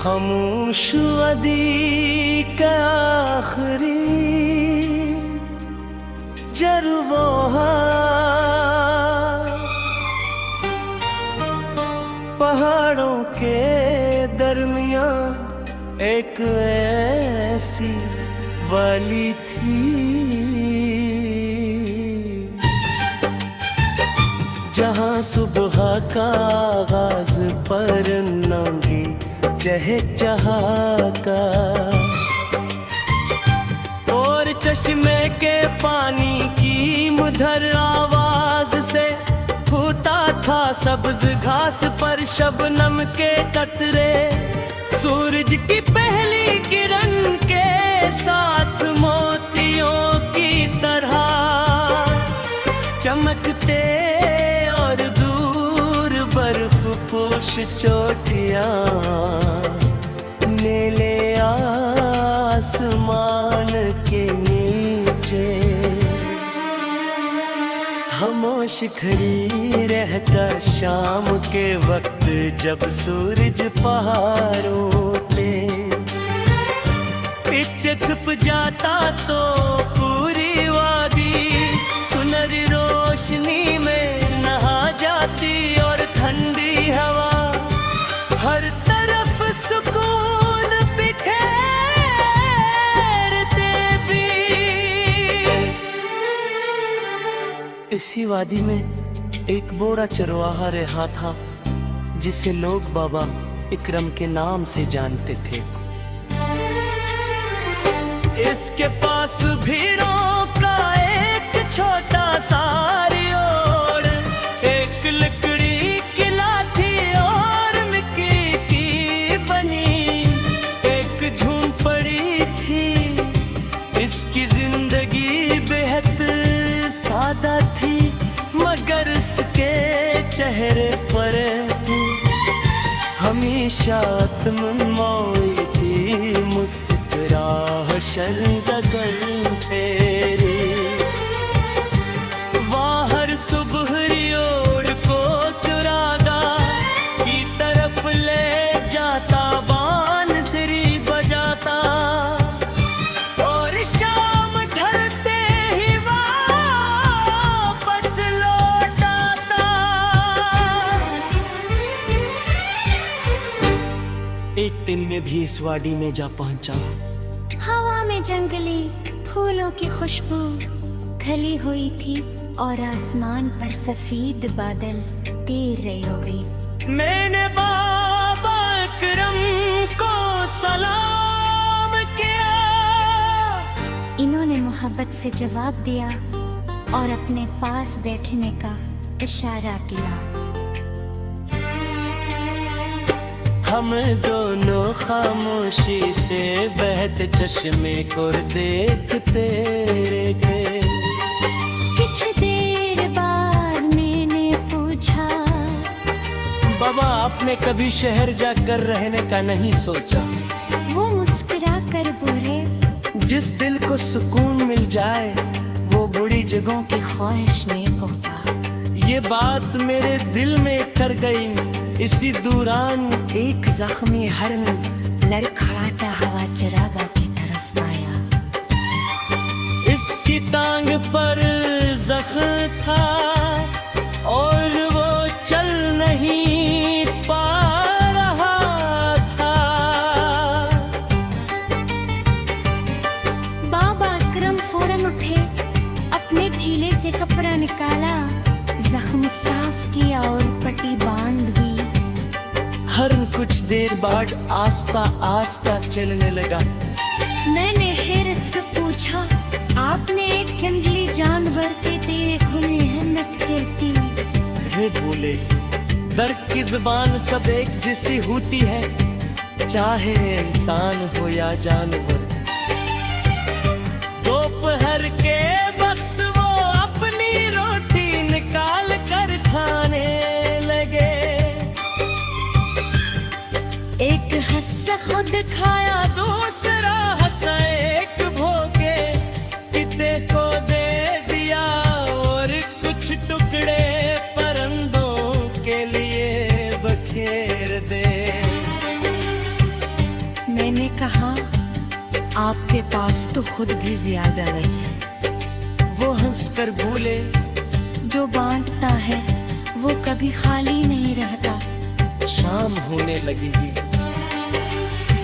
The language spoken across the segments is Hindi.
खामोश वदी का आखिरी जरवोहा पहाड़ों के दरमिया एक ऐसी वाली थी जहां सुबह का आगाज पर नंगी चहचहा का और चश्मे के पानी की मधुर आवाज से होता था सब्ज घास पर शबनम के कतरे सूरज की पहली किरण के साथ मोतियों की तरह चमकते और दूर बर्फ पोश चोटियां नीले आसमान के नीचे खामोश खड़ी रहकर शाम के वक्त जब सूरज पहाड़ों पे पीछे छुप जाता तो पूरी वादी सुनहरी रोशनी में नहा जाती और ठंडी हवा हर तरफ सुकून बिखेरते भी। इसी वादी में एक बूढ़ा चरवाहा रहा था जिसे लोग बाबा इकरम के नाम से जानते थे। इसके पास भीड़ों का एक छोटा सा रियोड़, एक लकड़ी की लाठी और मिट्टी की बनी एक झोंपड़ी थी। इसकी जिंदगी बेहद सादा थी मगर इसके चेहरे पर हमेशा तुमनमोई थी मुस्कुराह शर्मगर तेरी। वाहर सुबह रियोड़ को चुरागा की तरफ ले जाता बांसुरी बजाता और शाम ढलते ही वापस लौट आता। एक दिन में भी इस वाड़ी में जा पहुंचा। हवा में जंगली फूलों की खुशबू खिली हुई थी और आसमान पर सफेद बादल तैर रहे होंगे। मैंने बाबा इकरम को सलाम किया। इन्होंने मोहब्बत से जवाब दिया और अपने पास बैठने का इशारा किया। हम दोनों खामोशी से बहते चश्मे को देखते गए। कुछ देर बाद मैंने पूछा, बाबा आपने कभी शहर जाकर रहने का नहीं सोचा? वो मुस्कुरा कर बोले, जिस दिल को सुकून मिल जाए वो बुरी जगहों की ख्वाहिश नहीं होता। ये बात मेरे दिल में कर गई। इसी दौरान एक जख्मी हरन लड़खड़ाता हुआ चरागा की तरफ आया। इसकी टांग पर जख्म था और वो चल नहीं पा रहा था। बाबा इकरम फौरन उठे, अपने थैले से कपड़ा निकाला, जख्म साफ किया और पट्टी बांध दी। हरन कुछ देर बाद आस्ता आस्ता चलने लगा। मैंने हैरत से पूछा, आपने एक जंगली जानवर के तेरे खुले हिम्मत चलती? वे बोले, दर्द की जुबान सब एक जैसी होती है, चाहे इंसान हो या जानवर। दोपहर के वक्त वो अपनी रोटी निकाल कर खाने लगे। एक हंसा खुद खाया, दूसरा हंसा एक भोगे पिते को दे दिया और कुछ टुकड़े परिंदों के लिए बखेर दे। पास तो खुद भी ज्यादा नहीं है। वो हंसकर बोले, जो बांटता है वो कभी खाली नहीं रहता। शाम होने लगी।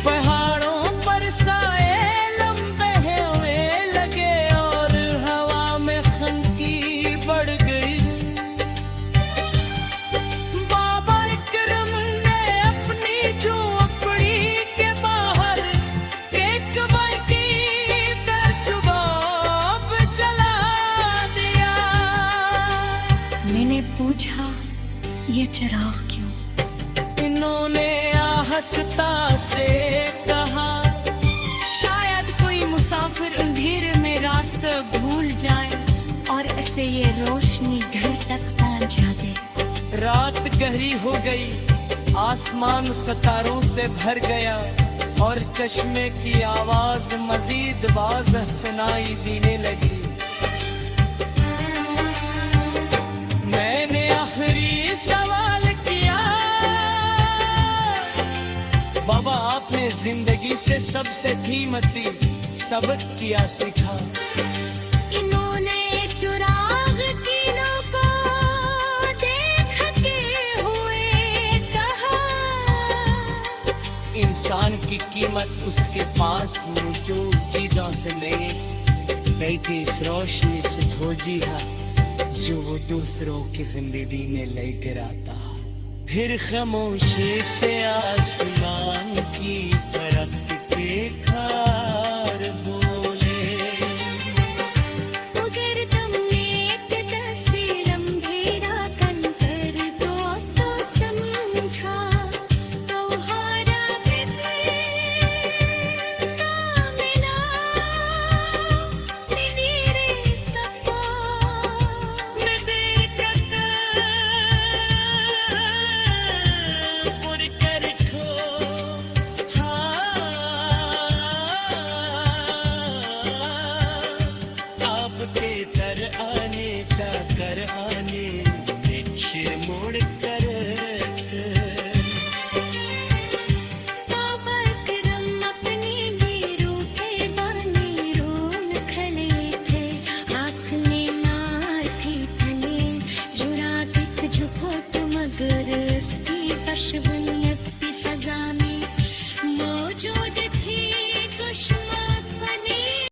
पहाड़ों पर साए लंबे हुए लगे और हवा में खनकी बढ़ गई। बाबा इकरम ने अपनी झोपड़ी के बाहर एक बड़ी दरजुबाब जला दिया। मैंने पूछा, ये चिराग क्यों? इन्होंने आहस्ता से कहा, शायद कोई मुसाफिर अंधेरे में रास्ता भूल जाए और ऐसे ये रोशनी घर तक पहुंचा दे। रात गहरी हो गई, आसमान सितारों से भर गया और चश्मे की आवाज मजीद वाज़ह सुनाई देने लगी। मैंने आखिरी सवाल किया, बाबा आपने जिंदगी से सबसे कीमती सबक क्या सीखा? इन्होंने चिराग तीनों को देखते हुए कहा, इंसान की कीमत उसके पास मौजूद चीजों से नहीं, बल्कि इस रोशनी से खोजी है जो वो दूसरों की जिंदगी में लेकर आता। फिर खामोशी से आसमान की